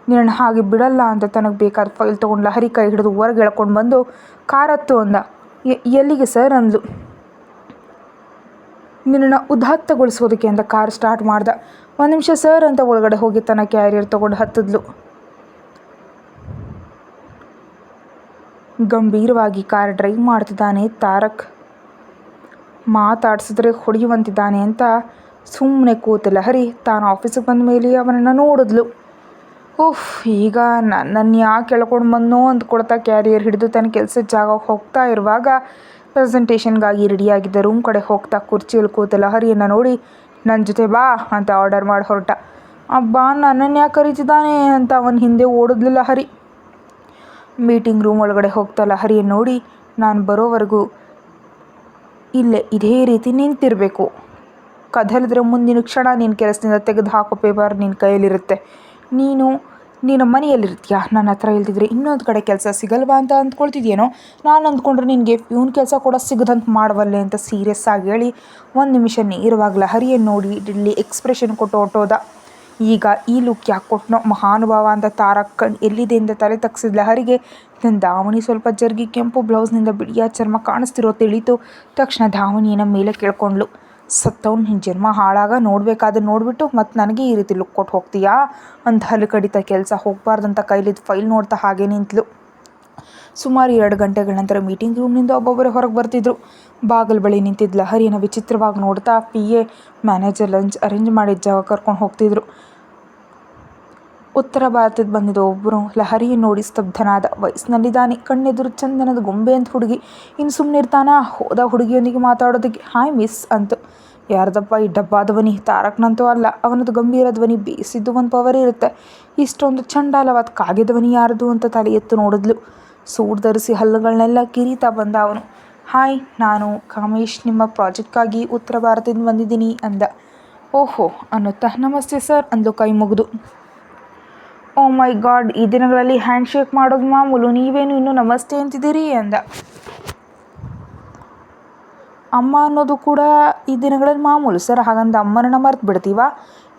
ನಿನ್ನ ಹಾಗೆ ಬಿಡಲ್ಲ ಅಂತ ತನಗೆ ಬೇಕಾದ ಫೈಲ್ ತೊಗೊಂಡು ಲಹರಿ ಕೈ ಹಿಡಿದು ಹೊರಗೆ ಎಳ್ಕೊಂಡು ಬಂದು ಕಾರ್ ಹತ್ತು ಅಂದ. ಎಲ್ಲಿಗೆ ಸರ್ ಅಂದ್ಲು. ನಿನ್ನನ್ನು ಉದಾತ್ತಗೊಳಿಸೋದಕ್ಕೆ ಅಂತ ಕಾರ್ ಸ್ಟಾರ್ಟ್ ಮಾಡ್ದ. ಒಂದು ನಿಮಿಷ ಸರ್ ಅಂತ ಒಳಗಡೆ ಹೋಗಿ ತನ್ನ ಕ್ಯಾರಿಯರ್ ತೊಗೊಂಡು ಹತ್ತಿದ್ಲು. ಗಂಭೀರವಾಗಿ ಕಾರ್ ಡ್ರೈವ್ ಮಾಡ್ತಿದ್ದಾನೆ ತಾರಕ್. ಮಾತಾಡ್ಸಿದ್ರೆ ಹೊಡೆಯುವಂತಿದ್ದಾನೆ ಅಂತ ಸುಮ್ಮನೆ ಕೂತ ಲಹರಿ ತಾನು ಆಫೀಸಿಗೆ ಬಂದ ಮೇಲೆ ಅವನನ್ನು ನೋಡಿದ್ಲು. ಈಗ ನನ್ನನ್ನು ಯಾಕೆ ಎಳ್ಕೊಂಡು ಬಂದೋ ಅಂದ್ಕೊಳ್ತಾ ಕ್ಯಾರಿಯರ್ ಹಿಡಿದು ತನ್ನ ಕೆಲಸದ ಜಾಗಕ್ಕೆ ಹೋಗ್ತಾ ಇರುವಾಗ ಪ್ರೆಸೆಂಟೇಷನ್ಗಾಗಿ ರೆಡಿಯಾಗಿದ್ದ ರೂಮ್ ಕಡೆ ಹೋಗ್ತಾ ಕುರ್ಚಿಯಲ್ಲಿ ಕೂತ ಲಹರಿಯನ್ನು ನೋಡಿ ನನ್ನ ಜೊತೆ ಬಾ ಅಂತ ಆರ್ಡರ್ ಮಾಡಿ ಹೊರಟ. ಅಬ್ಬಾ ನನ್ನನ್ನು ಯಾಕೆ ಕರೀತಿದ್ದಾನೆ ಅಂತ ಅವನ ಹಿಂದೆ ಓಡಿದ್ಲು ಲಹರಿ. ಮೀಟಿಂಗ್ ರೂಮ್ ಒಳಗಡೆ ಹೋಗ್ತಾ ಲಹರಿಯನ್ನು ನೋಡಿ ನಾನು ಬರೋವರೆಗೂ ಇಲ್ಲೇ ಇದೇ ರೀತಿ ನಿಂತಿರಬೇಕು, ಕದಲಿದ್ರೆ ಮುಂದಿನ ಕ್ಷಣ ನಿನ್ನ ಕೆಲಸದಿಂದ ತೆಗೆದು ಹಾಕೋ ಪೇಪರ್ ನಿನ್ನ ಕೈಯಲ್ಲಿರುತ್ತೆ, ನೀನು ಮನೆಯಲ್ಲಿರ್ತೀಯ, ನನ್ನ ಹತ್ರ ಇಲ್ದಿದ್ರೆ ಇನ್ನೊಂದು ಕಡೆ ಕೆಲಸ ಸಿಗಲ್ವಾ ಅಂತ ಅಂದ್ಕೊಳ್ತಿದ್ಯೇನೋ, ನಾನು ಅಂದ್ಕೊಂಡ್ರೆ ನಿನಗೆ ಇವನ್ ಕೆಲಸ ಕೂಡ ಸಿಗದಂತೆ ಮಾಡವಲ್ಲೆ ಅಂತ ಸೀರಿಯಸ್ ಆಗಿ ಹೇಳಿ ಒಂದು ನಿಮಿಷ ನೇರವಾಗಿ ಲಹರಿಯನ್ನು ನೋಡಿ ಇಲ್ಲಿ ಎಕ್ಸ್ಪ್ರೆಷನ್ ಕೊಟ್ಟು ಹೊಟ್ಟೋದ. ಈಗ ಈ ಲುಕ್ ಯಾಕೆ ಕೊಟ್ಟನೋ ಮಹಾನುಭಾವ ಅಂತ ತಾರಕ್ ಎಲ್ಲಿದೆ ಅಂತ ತಲೆ ತಗ್ಸಿದ ಲಹರಿಗೆ ನನ್ನ ಧಾವಣಿ ಸ್ವಲ್ಪ ಜರುಗಿ ಕೆಂಪು ಬ್ಲೌಸ್ನಿಂದ ಬಿಳಿಯ ಚರ್ಮ ಕಾಣಿಸ್ತಿರೋ ತಿಳಿತು. ತಕ್ಷಣ ಧಾವಣಿಯನ್ನು ಮೇಲೆ ಕೇಳ್ಕೊಂಡ್ಲು. ಸತ್ತವ್ನು ನಿನ್ನ ಜನ್ಮ ಹಾಳಾಗ ನೋಡಬೇಕಾದ್ರೆ ನೋಡಿಬಿಟ್ಟು ಮತ್ತು ನನಗೆ ಈ ರೀತಿ ಲುಕ್ ಕೊಟ್ಟು ಹೋಗ್ತೀಯಾ ಅಂತ ಹಲ್ಲು ಕಡಿತ ಕೆಲಸ ಹೋಗಬಾರ್ದಂತ ಕೈಲಿದ್ದು ಫೈಲ್ ನೋಡ್ತಾ ಹಾಗೆ ನಿಂತಲು. ಸುಮಾರು 2 ಗಂಟೆಗಳ ನಂತರ ಮೀಟಿಂಗ್ ರೂಮ್ನಿಂದ ಒಬ್ಬೊಬ್ಬರೇ ಹೊರಗೆ ಬರ್ತಿದ್ರು. ಬಾಗಿಲು ಬಳಿ ನಿಂತಿದ್ದ ಲಹರಿಯನ್ನು ವಿಚಿತ್ರವಾಗಿ ನೋಡ್ತಾ PA ಮ್ಯಾನೇಜರ್ ಲಂಚ್ ಅರೇಂಜ್ ಮಾಡಿದ ಜಾಗ ಕರ್ಕೊಂಡು ಹೋಗ್ತಿದ್ರು. ಉತ್ತರ ಭಾರತದ ಬಂದಿದ್ದ ಒಬ್ಬರು ಲಹರಿಯನ್ನು ನೋಡಿ ಸ್ತಬ್ಧನಾದ. ವಯಸ್ಸಿನಲ್ಲಿದ್ದಾನೆ, ಕಣ್ಣೆದುರು ಚಂದನದ ಗೊಂಬೆ ಅಂತ ಹುಡುಗಿ, ಇನ್ನು ಸುಮ್ಮನೆ ಇರ್ತಾನ. ಹೋದ ಹುಡುಗಿಯೊಂದಿಗೆ ಮಾತಾಡೋದಕ್ಕೆ ಹಾಯ್ ಮಿಸ್ ಅಂತು. ಯಾರ್ದಪ್ಪ ಈ ಡಬ್ಬಾ ಧ್ವನಿ? ತಾರಕ್ನಂತೂ ಅಲ್ಲ, ಅವನದು ಗಂಭೀರ ಧ್ವನಿ, ಬೇಸಿದ್ದು ಒಂದು ಪವರ್ ಇರುತ್ತೆ. ಇಷ್ಟೊಂದು ಚಂಡಾಲವಾದ ಕಾಗೆ ಧ್ವನಿ ಯಾರದು ಅಂತ ತಲೆ ಎತ್ತು ನೋಡಿದ್ಲು. ಸೂಟ್ ಧರಿಸಿ ಹಲ್ಲುಗಳನ್ನೆಲ್ಲ ಕಿರೀತಾ ಬಂದ ಅವನು. ಹಾಯ್, ನಾನು ಕಾಮೇಶ್, ನಿಮ್ಮ ಪ್ರಾಜೆಕ್ಟ್ಗಾಗಿ ಉತ್ತರ ಭಾರತದಿಂದ ಬಂದಿದ್ದೀನಿ ಅಂದ. ಓಹೋ ಅನ್ನುತ್ತಾ ನಮಸ್ತೆ ಸರ್ ಅಂದ್ಲು ಕೈ ಮುಗಿದು. ಓ ಮೈ ಗಾಡ್, ಈ ದಿನಗಳಲ್ಲಿ ಹ್ಯಾಂಡ್ ಶೇಕ್ ಮಾಡೋದು ಮಾಮೂಲು, ನೀವೇನು ಇನ್ನೂ ನಮಸ್ತೆ ಅಂತಿದ್ದೀರಿ ಅಂದ. ಅಮ್ಮ ಅನ್ನೋದು ಕೂಡ ಈ ದಿನಗಳಲ್ಲಿ ಮಾಮೂಲು ಸರ್, ಹಾಗಂತ ಅಮ್ಮನನ್ನು ಮರ್ತು ಬಿಡ್ತೀವಾ?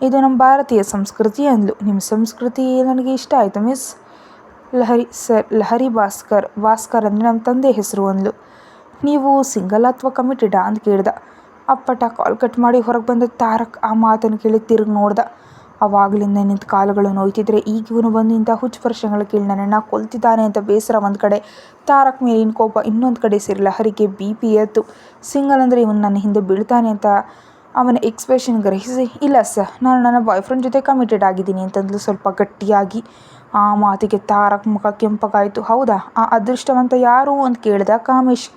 ಇದು ನಮ್ಮ ಭಾರತೀಯ ಸಂಸ್ಕೃತಿ ಅಂದ್ಲು. ನಿಮ್ಮ ಸಂಸ್ಕೃತಿ ನನಗೆ ಇಷ್ಟ ಆಯಿತು ಮಿಸ್. ಲಹರಿ ಸರ್, ಲಹರಿ ಭಾಸ್ಕರ್ ಅಂದರೆ ನಮ್ಮ ತಂದೆ ಹೆಸರು ಅಂದ್ಲು. ನೀವು ಸಿಂಗಲ್ ಅಥವಾ ಕಮಿಟೆಡಾ ಅಂತ ಕೇಳ್ದ. ಅಪ್ಪಟ ಕಾಲ್ ಕಟ್ ಮಾಡಿ ಹೊರಗೆ ಬಂದ ತಾರಕ್ ಆ ಮಾತನ್ನು ಕೇಳಿ ತಿರುಗಿ ನೋಡ್ದ. ಅವಾಗಲಿಂದ ನಿಂತ ಕಾಲುಗಳು ನೋಯ್ತಿದ್ರೆ ಈಗ ಇವನು ಬಂದು ಇಂಥ ಹುಚ್ಚು ವರ್ಷಗಳ ಕೇಳಿ ನನ್ನನ್ನು ಕೊಲ್ತಿದ್ದಾನೆ ಅಂತ ಬೇಸರ ಒಂದು ಕಡೆ, ತಾರಕ್ ಮೇಲಿನ ಕೋಪ ಇನ್ನೊಂದು ಕಡೆ ಸೇರಿ ಲಹರಿಗೆ BP ಏತ್ತು. ಸಿಂಗಲ್ ಅಂದರೆ ಇವನು ನನ್ನ ಹಿಂದೆ ಬೀಳ್ತಾನೆ ಅಂತ ಅವನ ಎಕ್ಸ್ಪ್ರೆಷನ್ ಗ್ರಹಿಸಿ, ಇಲ್ಲ ಸರ್, ನಾನು ನನ್ನ ಬಾಯ್ ಫ್ರೆಂಡ್ ಜೊತೆ ಕಮಿಟೆಡ್ ಆಗಿದ್ದೀನಿ ಅಂತಂದ್ಲು ಸ್ವಲ್ಪ ಗಟ್ಟಿಯಾಗಿ. ಆ ಮಾತಿಗೆ ತಾರಕ್ ಮುಖ ಕೆಂಪಗಾಯಿತು. ಹೌದಾ, ಆ ಅದೃಷ್ಟವಂತ ಯಾರು ಅಂತ ಕೇಳ್ದ ಕಾಮೇಶ್.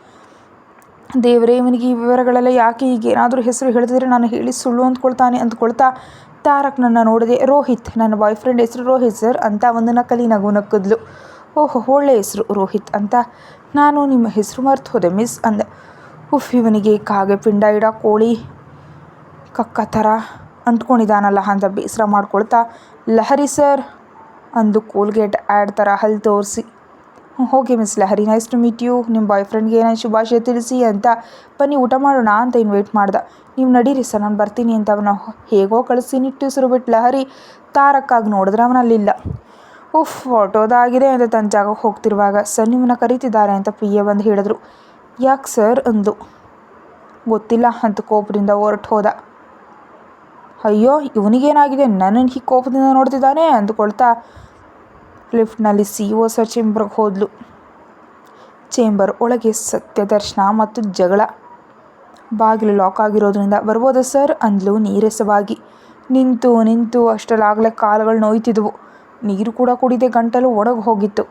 ದೇವರೇ, ಇವನಿಗೆ ಈ ವಿವರಗಳೆಲ್ಲ ಯಾಕೆ? ಈಗ ಏನಾದರೂ ಹೆಸರು ಹೇಳಿದ್ರೆ ನಾನು ಹೇಳಿ ಸುಳ್ಳು ಅಂದ್ಕೊಳ್ತಾ ತಾರಕ್ ನನ್ನ ನೋಡಿದೆ. ರೋಹಿತ್, ನನ್ನ ಬಾಯ್ ಫ್ರೆಂಡ್ ಹೆಸರು ರೋಹಿತ್ ಸರ್ ಅಂತ ಒಂದು ನಕಲಿ ನಗು ನಕ್ಕಿದ್ಲು. ಓಹೋ, ಒಳ್ಳೆ ಹೆಸರು ರೋಹಿತ್ ಅಂತ. ನಾನು ನಿಮ್ಮ ಹೆಸರು ಮರ್ತು ಹೋದೆ ಮಿಸ್ ಅಂದೆ. ಇವನಿಗೆ ಕಾಗೆ ಪಿಂಡ ಇಡೋ ಕೋಳಿ ಕಕ್ಕ ಥರ ಅಂಟ್ಕೊಂಡಿದ್ದಾನಲ್ಲ ಅಂತ ಬೇಸರ ಮಾಡ್ಕೊಳ್ತಾ ಲಹರಿ ಸರ್ ಅಂದು ಕೋಲ್ಗೇಟ್ ಆ್ಯಡ್ ಥರ ಹಲ್ಲು ತೋರಿಸಿ. Okay miss Lahari, nice to meet you. ನಿಮ್ಮ ಬಾಯ್ ಫ್ರೆಂಡ್ಗೆ ನಾನು ಶುಭಾಶಯ ತಿಳಿಸಿ ಅಂತ ಬನ್ನಿ ಊಟ ಮಾಡೋಣ ಅಂತ ಇನ್ವೈಟ್ ಮಾಡ್ದೆ. ನೀವು ನಡೀರಿ ಸರ್, ನಾನು ಬರ್ತೀನಿ ಅಂತ ಅವನ ಹೇಗೋ ಕಳಿಸಿ ನಿಟ್ಟುಸಿರು ಬಿಟ್ಟು ಲಹರಿ ತಾರಕ್ಕಾಗಿ ನೋಡಿದ್ರೆ ಅವನಲ್ಲಿಲ್ಲ. ಹೊರಟೋದಾಗಿದೆ ಅಂತ ತನ್ನ ಜಾಗಕ್ಕೆ ಹೋಗ್ತಿರುವಾಗ ಸರ್ ನಿಮ್ಮನ್ನ ಕರೀತಿದ್ದಾರೆ ಅಂತ PA ಬಂದು ಹೇಳಿದ್ರು. ಯಾಕೆ ಸರ್ ಅಂದು. ಗೊತ್ತಿಲ್ಲ ಅಂತ ಕೋಪದಿಂದ ಹೊರಟು ಹೋದ. ಅಯ್ಯೋ ಇವನಿಗೇನಾಗಿದೆ, ನನ್ನನ್ನು ಹೀಗೆ ಕೋಪದಿಂದ ನೋಡ್ತಿದ್ದಾನೆ ಅಂದುಕೊಳ್ತಾ ಲಿಫ್ಟ್ನಲ್ಲಿ CEO ಸರ್ ಚೇಂಬರ್ಗೆ ಹೋದ್ಲು. ಚೇಂಬರ್ ಒಳಗೆ ಸತ್ಯದರ್ಶನ ಮತ್ತು ಜಗಳ. ಬಾಗಿಲು ಲಾಕ್ ಆಗಿರೋದ್ರಿಂದ ಬರ್ಬೋದಾ ಸರ್ ಅಂದ್ಲು ನೀರಸವಾಗಿ. ನಿಂತು ಅಷ್ಟರಲ್ಲಾಗಲೇ ಕಾಲುಗಳು ನೋಯ್ತಿದ್ವು. ನೀರು ಕೂಡ ಕುಡಿದೆ ಗಂಟಲು ಒಣಗಿ ಹೋಗಿತ್ತು.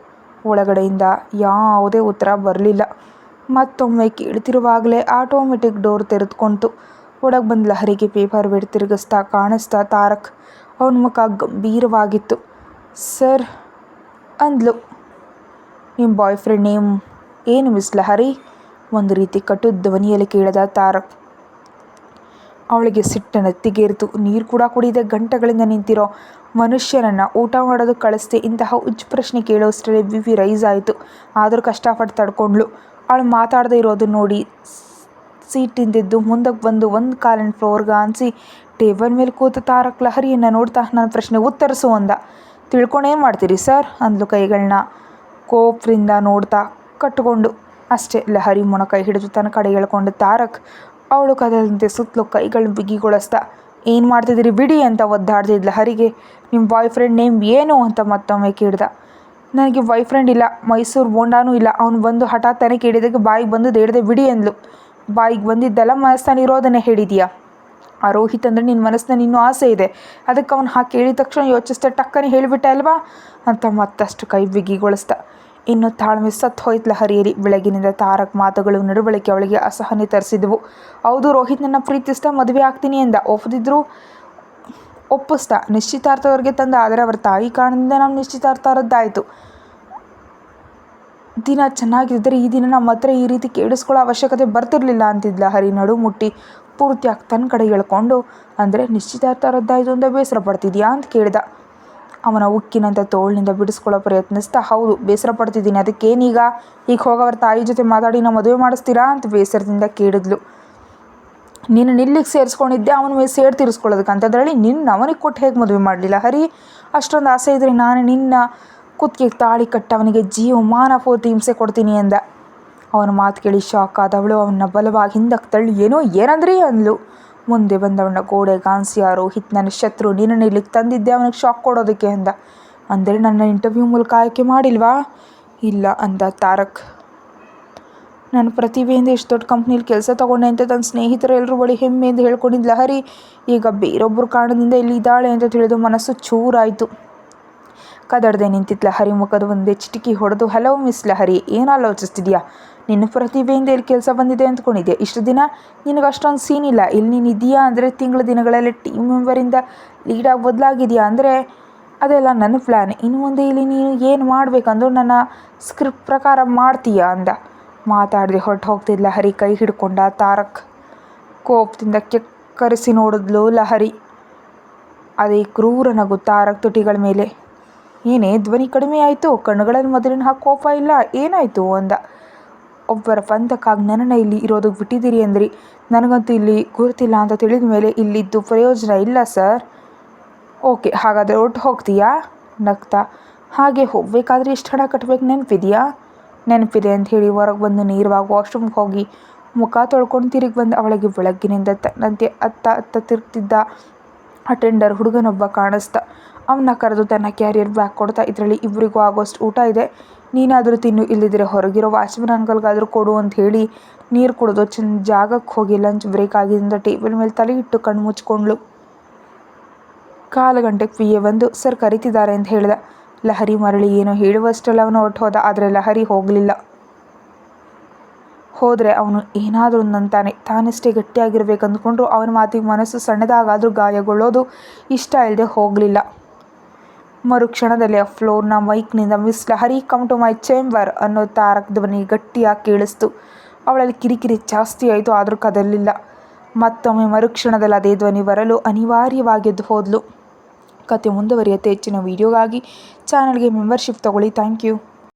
ಒಳಗಡೆಯಿಂದ ಯಾವುದೇ ಉತ್ತರ ಬರಲಿಲ್ಲ. ಮತ್ತೊಮ್ಮೆ ಕೇಳ್ತಿರುವಾಗಲೇ ಆಟೋಮೆಟಿಕ್ ಡೋರ್ ತೆರೆದುಕೊಂತು. ಒಳಗೆ ಬಂದ ಲಹರಿಗೆ ಪೇಪರ್ ವೇಟ್ ತಿರುಗಿಸ್ತಾ ಕಾಣಿಸ್ತಾ ತಾರಕ್. ಅವನ ಮುಖ ಗಂಭೀರವಾಗಿತ್ತು. ಸರ್ ಅಂದ್ಲು. ನಿಮ್ಮ ಬಾಯ್ ಫ್ರೆಂಡ್ ನೇಮ್ ಏನು ಮಿಸ್ ಲಹರಿ? ಒಂದು ರೀತಿ ಕಟು ಧ್ವನಿಯಲ್ಲಿ ಕೇಳಿದ ತಾರಕ್. ಅವಳಿಗೆ ಸಿಟ್ಟು ನೆತ್ತಿಗೇರಿತು. ನೀರು ಕೂಡ ಕುಡಿಯದೆ ಗಂಟೆಗಳಿಂದ ನಿಂತಿರೋ ಮನುಷ್ಯನನ್ನು ಊಟ ಮಾಡೋದು ಕಳಿಸ್ದೆ ಇಂತಹ ಹುಚ್ಚು ಪ್ರಶ್ನೆ ಕೇಳೋಷ್ಟರಲ್ಲಿ BP ರೈಸ್ ಆಯಿತು. ಆದರೂ ಕಷ್ಟಪಟ್ಟು ತಡ್ಕೊಂಡ್ಳು. ಅವಳು ಮಾತಾಡದೇ ಇರೋದನ್ನ ನೋಡಿ ಸೀಟಿಂದಿದ್ದು ಮುಂದಕ್ಕೆ ಬಂದು ಒಂದು ಕಾಲಿನ ಫ್ಲೋರ್ಗೆ ಆನಿಸಿ ಟೇಬಲ್ ಮೇಲೆ ಕೂತ ತಾರಕ್ ಲಹರಿಯನ್ನು ನೋಡ್ತಾ ನನ್ನ ಪ್ರಶ್ನೆಗೆ ಉತ್ತರಿಸು ಅಂದ. ತಿಳ್ಕೊಂಡೇನು ಮಾಡ್ತೀರಿ ಸರ್ ಅಂದ್ಲು ಕೈಗಳನ್ನ ಕೋಪದಿಂದ ನೋಡ್ತಾ ಕಟ್ಟಿಕೊಂಡು. ಅಷ್ಟೇ ಲಹರಿ ಮೊಣಕೈ ಹಿಡಿದು ತನ್ನ ಕಡೆ ಎಳ್ಕೊಂಡು ತಾರಕ್. ಅವಳು ಕದಲಂತೆ ಸುತ್ತಲೂ ಕೈಗಳನ್ನ ಬಿಗಿಗೊಳಿಸ್ತಾ ಏನು ಮಾಡ್ತಿದ್ದೀರಿ ಬಿಡಿ ಅಂತ ಒದ್ದಾಡ್ತಿದ್ದ ಲಹರಿಗೆ ನಿಮ್ಮ ಬಾಯ್ ಫ್ರೆಂಡ್ ನೇಮ್ ಏನು ಅಂತ ಮತ್ತೊಮ್ಮೆ ಕೇಳ್ದ. ನನಗೆ ಬಾಯ್ ಫ್ರೆಂಡ್ ಇಲ್ಲ, ಮೈಸೂರು ಬೋಂಡಾನೂ ಇಲ್ಲ. ಅವನು ಬಂದು ಹಠಾತ್ ತಾನೇ ಕೇಳಿದಕ್ಕೆ ಬಾಯಿಗೆ ಬಂದು ದೇಡ್ದೆ ಬಿಡಿ ಅಂದ್ಲು. ಬಾಯಿಗೆ ಬಂದಿದ್ದೆಲ್ಲ ಮನಸ್ಸಿನಲ್ಲಿ ಇರೋದನ್ನೇ ಹೇಳಿದೀಯಾ? ಆ ರೋಹಿತ್ ಅಂದರೆ ನಿನ್ನ ಮನಸ್ಸಿನಲ್ಲಿ ಇನ್ನೂ ಆಸೆ ಇದೆ, ಅದಕ್ಕೆ ಅವನು ಹಾಗೆ ಕೇಳಿದ ತಕ್ಷಣ ಯೋಚಿಸ್ತಾ ಟಕ್ಕನೆ ಹೇಳಿಬಿಟ್ಟೆ ಅಲ್ವಾ ಅಂತ ಮತ್ತಷ್ಟು ಕೈ ಬಿಗಿಗೊಳಿಸ್ದ. ಇನ್ನು ತಾಳ್ಮೆ ಸತ್ತು ಹೋಯ್ತು ಲಹರಿಯಲ್ಲಿ. ಬೆಳಗಿನಿಂದ ತಾರಕ್ ಮಾತುಗಳು ನಡವಳಿಕೆ ಅವಳಿಗೆ ಅಸಹನೆ ತರಿಸಿದವು. ಹೌದು, ರೋಹಿತ್ ನನ್ನ ಪ್ರೀತಿಸ್ತಾ ಮದುವೆ ಆಗ್ತೀನಿ ಎಂದ. ಒಪ್ಪಿಸ್ತಾ ನಿಶ್ಚಿತಾರ್ಥದವರೆಗೆ ತಂದ. ಆದರೆ ಅವರ ತಾಯಿ ಕಾರಣದಿಂದ ನಮ್ಮ ನಿಶ್ಚಿತಾರ್ಥ ರದ್ದಾಯಿತು. ದಿನ ಚೆನ್ನಾಗಿದ್ದರೆ ಈ ದಿನ ನಮ್ಮ ಹತ್ರ ಈ ರೀತಿ ಕೇಳಿಸ್ಕೊಳ್ಳೋ ಅವಶ್ಯಕತೆ ಬರ್ತಿರ್ಲಿಲ್ಲ ಅಂತಿದ್ಲ ಹರಿ ನಡು ಮುಟ್ಟಿ ಪೂರ್ತಿಯಾಗಿ ತನ್ನ ಕಡೆ ಎಳ್ಕೊಂಡು. ಅಂದರೆ ನಿಶ್ಚಿತಾರ್ಥ ರದ್ದಾಯಿತು ಅಂತ ಬೇಸರ ಪಡ್ತಿದ್ಯಾ ಅಂತ ಕೇಳ್ದ. ಅವನ ಉಕ್ಕಿನಂತ ತೋಳಿನಿಂದ ಬಿಡಿಸ್ಕೊಳ್ಳೋ ಪ್ರಯತ್ನಿಸ್ತಾ ಹೌದು ಬೇಸರ ಪಡ್ತಿದ್ದೀನಿ, ಅದಕ್ಕೇನೀಗ? ಈಗ ಹೋಗವ್ರ ತಾಯಿ ಜೊತೆ ಮಾತಾಡಿ ನಾವು ಮದುವೆ ಮಾಡಿಸ್ತೀರಾ ಅಂತ ಬೇಸರದಿಂದ ಕೇಳಿದ್ಲು. ನೀನು ಇಲ್ಲಿಗೆ ಸೇರಿಸ್ಕೊಂಡಿದ್ದೆ ಅವನ ಮೇಲೆ ಸೇಡ್ ತೀರಿಸ್ಕೊಳ್ಳೋದಕ್ಕೆ, ಅಂಥದ್ರಲ್ಲಿ ನಿನ್ನ ಅವನಿಗೆ ಕೊಟ್ಟು ಹೇಗೆ ಮದುವೆ ಮಾಡಲಿಲ್ಲ ಹರಿ? ಅಷ್ಟೊಂದು ಆಸೆ ಇದ್ದರೆ ನಾನು ನಿನ್ನ ಕುತ್ತಿಗೆ ತಾಳಿ ಕಟ್ಟ ಅವನಿಗೆ ಜೀವಮಾನ ಪೂರ್ತಿ ಹಿಂಸೆ ಕೊಡ್ತೀನಿ ಎಂದ. ಅವನ ಮಾತು ಕೇಳಿ ಶಾಕ್ ಆದವಳು ಅವನ್ನ ಬಲವಾಗಿ ಹಿಂದಕ್ಕೆ ತಳ್ಳಿ ಏನಂದ್ರಿ ಅಂದ್ಲು. ಮುಂದೆ ಬಂದವನ ಗೋಡೆ ಗಾನ್ಸಿ ಆ ರೋಹಿತ್ ನನ್ನ ಶತ್ರು, ನಿನ್ನನ್ನು ಇಲ್ಲಿಗೆ ತಂದಿದ್ದೆ ಅವನಿಗೆ ಶಾಕ್ ಕೊಡೋದಕ್ಕೆ ಅಂದ. ಅಂದರೆ ನನ್ನ ಇಂಟರ್ವ್ಯೂ ಮೂಲಕ ಆಯ್ಕೆ ಮಾಡಿಲ್ವಾ? ಇಲ್ಲ ಅಂದ ತಾರಕ್. ನನ್ನ ಪ್ರತಿಭೆಯಿಂದ ಎಷ್ಟು ದೊಡ್ಡ ಕಂಪ್ನಿಲಿ ಕೆಲಸ ತೊಗೊಂಡೆ ಅಂತ ತನ್ನ ಸ್ನೇಹಿತರು ಎಲ್ಲರೂ ಬಳಿ ಹೆಮ್ಮೆಯಿಂದ ಹೇಳ್ಕೊಂಡಿದ್ದ ಲಹರಿ ಈಗ ಬೇರೊಬ್ಬರು ಕಾರಣದಿಂದ ಇಲ್ಲಿ ಇದ್ದಾಳೆ ಅಂತ ತಿಳಿದು ಮನಸ್ಸು ಚೂರಾಯಿತು. ಕದಡದೆ ನಿಂತಿದ್ದ ಲಹರಿ ಮುಖದ ಒಂದೇ ಚಿಟಿಕಿ ಹೊಡೆದು ಹಲೋ ಮಿಸ್ ಲಹರಿ, ಏನು ಆಲೋಚಿಸ್ತಿದ್ಯಾ? ನಿನ್ನ ಪ್ರತಿಭೆಯಿಂದ ಇಲ್ಲಿ ಕೆಲಸ ಬಂದಿದೆ ಅಂದ್ಕೊಂಡಿದ್ದೆ. ಇಷ್ಟು ದಿನ ನಿನಗೆ ಅಷ್ಟೊಂದು ಸೀನ್ ಇಲ್ಲ. ಇಲ್ಲಿ ನೀನು ಇದೆಯಾ ಅಂದರೆ ತಿಂಗಳ ದಿನಗಳಲ್ಲಿ ಟೀಮ್ ಮೆಂಬರಿಂದ ಲೀಡಾಗಿ ಬದಲಾಗಿದೆಯಾ ಅಂದರೆ ಅದೆಲ್ಲ ನನ್ನ ಪ್ಲ್ಯಾನ್. ಇನ್ನು ಮುಂದೆ ಇಲ್ಲಿ ನೀನು ಏನು ಮಾಡಬೇಕಂದ್ರೂ ನನ್ನ ಸ್ಕ್ರಿಪ್ಟ್ ಪ್ರಕಾರ ಮಾಡ್ತೀಯಾ ಅಂದ. ಮಾತಾಡದೆ ಹೊರಟು ಹೋಗ್ತಿದ್ದ ಲಹರಿ ಕೈ ಹಿಡ್ಕೊಂಡ ತಾರಕ್. ಕೋಪದಿಂದ ಕೆಕ್ಕರಿಸಿ ನೋಡಿದ್ಲು ಲಹರಿ. ಅದೇ ಕ್ರೂರ ನಗು ತಾರಕ್ ತುಟಿಗಳ ಮೇಲೆ. ಏನೇ ಧ್ವನಿ ಕಡಿಮೆ ಆಯಿತು? ಕಣ್ಣುಗಳಲ್ಲಿ ಮೊದಲಿನ ಹಾಗೆ ಕೋಪ ಇಲ್ಲ, ಏನಾಯಿತು ಅಂದ. ಒಬ್ಬರ ಪಂಥಕ್ಕಾಗಿ ನನ್ನನ್ನು ಇಲ್ಲಿ ಇರೋದಕ್ಕೆ ಬಿಟ್ಟಿದ್ದೀರಿ ಅಂದ್ರಿ. ನನಗಂತೂ ಇಲ್ಲಿ ಗುರುತಿಲ್ಲ ಅಂತ ತಿಳಿದ ಮೇಲೆ ಇಲ್ಲಿದ್ದು ಪ್ರಯೋಜನ ಇಲ್ಲ ಸರ್. ಓಕೆ, ಹಾಗಾದರೆ ಹೊರಟು ಹೋಗ್ತೀಯಾ ನಗ್ತಾ. ಹಾಗೆ ಹೋಗಬೇಕಾದ್ರೆ ಎಷ್ಟು ಹಣ ಕಟ್ಟಬೇಕು ನೆನಪಿದೆಯಾ? ನೆನಪಿದೆ ಅಂತ ಹೇಳಿ ಹೊರಗೆ ಬಂದು ನೇರವಾಗಿ ವಾಶ್ರೂಮ್ಗೆ ಹೋಗಿ ಮುಖ ತೊಳ್ಕೊಂಡು ತಿರುಗಿ ಬಂದು ಅವಳಿಗೆ ಬೆಳಗ್ಗಿನಿಂದ ತನ್ನಂತೆ ಅತ್ತ ತಿರುಗ್ತಿದ್ದ ಅಟೆಂಡರ್ ಹುಡುಗನೊಬ್ಬ ಕಾಣಿಸ್ದ. ಅವನ್ನ ಕರೆದು ತನ್ನ ಕ್ಯಾರಿಯರ್ ಬ್ಯಾಗ್ ಕೊಡ್ತಾ, ಇದರಲ್ಲಿ ಇಬ್ಬರಿಗೂ ಆಗೋಷ್ಟು ಊಟ ಇದೆ, ನೀನಾದರೂ ತಿನ್ನು, ಇಲ್ಲಿದ್ದರೆ ಹೊರಗಿರೋ ವಾಚ್ಮನ್ ಅಂಕಲ್ಗಾದರೂ ಕೊಡು ಅಂತ ಹೇಳಿ ನೀರು ಕುಡಿದು ಜಾಗಕ್ಕೆ ಹೋಗಿ ಲಂಚ್ ಬ್ರೇಕ್ ಆಗಿದ್ದರಿಂದ ಟೇಬಲ್ ಮೇಲೆ ತಲೆ ಇಟ್ಟು ಕಣ್ಣು ಮುಚ್ಕೊಂಡ್ಳು. 1/4 ಗಂಟೆಗೆ PA ಬಂದು ಸರ್ ಕರೀತಿದ್ದಾರೆ ಅಂತ ಹೇಳ್ದ. ಲಹರಿ ಮರಳಿ ಏನೋ ಹೇಳುವಷ್ಟರಲ್ಲಿ ಅವನು ಹೊರಟು ಹೋದ. ಆದರೆ ಲಹರಿ ಹೋಗಲಿಲ್ಲ. ಹೋದರೆ ಅವನು ಏನಾದರೂ ನಂತಾನೆ. ತಾನಷ್ಟೇ ಗಟ್ಟಿಯಾಗಿರ್ಬೇಕು ಅಂದ್ಕೊಂಡ್ರು ಅವನ ಮಾತಿಗೆ ಮನಸ್ಸು ಸಣ್ಣದಾಗಾದರೂ ಗಾಯಗೊಳ್ಳೋದು ಇಷ್ಟ ಇಲ್ಲದೆ ಹೋಗಲಿಲ್ಲ. ಮರುಕ್ಷಣದಲ್ಲಿ ಆ ಫ್ಲೋರ್ನ ಮೈಕ್ನಿಂದ miss Lahari come to my chamber ಅನ್ನೋ ತಾರಕ್ ಧ್ವನಿ ಗಟ್ಟಿಯಾಗಿ ಕೇಳಿಸ್ತು. ಅವಳಲ್ಲಿ ಕಿರಿಕಿರಿ ಜಾಸ್ತಿ ಆಯಿತು, ಆದರೂ ಕದಲಿಲ್ಲ. ಮತ್ತೊಮ್ಮೆ ಮರುಕ್ಷಣದಲ್ಲಿ ಅದೇ ಧ್ವನಿ ಬರಲು ಅನಿವಾರ್ಯವಾಗಿದ್ದು ಹೋದ್ಲು. ಕತೆ ಮುಂದುವರಿಯುತ್ತೆ. ಹೆಚ್ಚಿನ ವೀಡಿಯೋಗಾಗಿ ಚಾನಲ್ಗೆ ಮೆಂಬರ್ಶಿಪ್ ತಗೊಳ್ಳಿ. Thank you.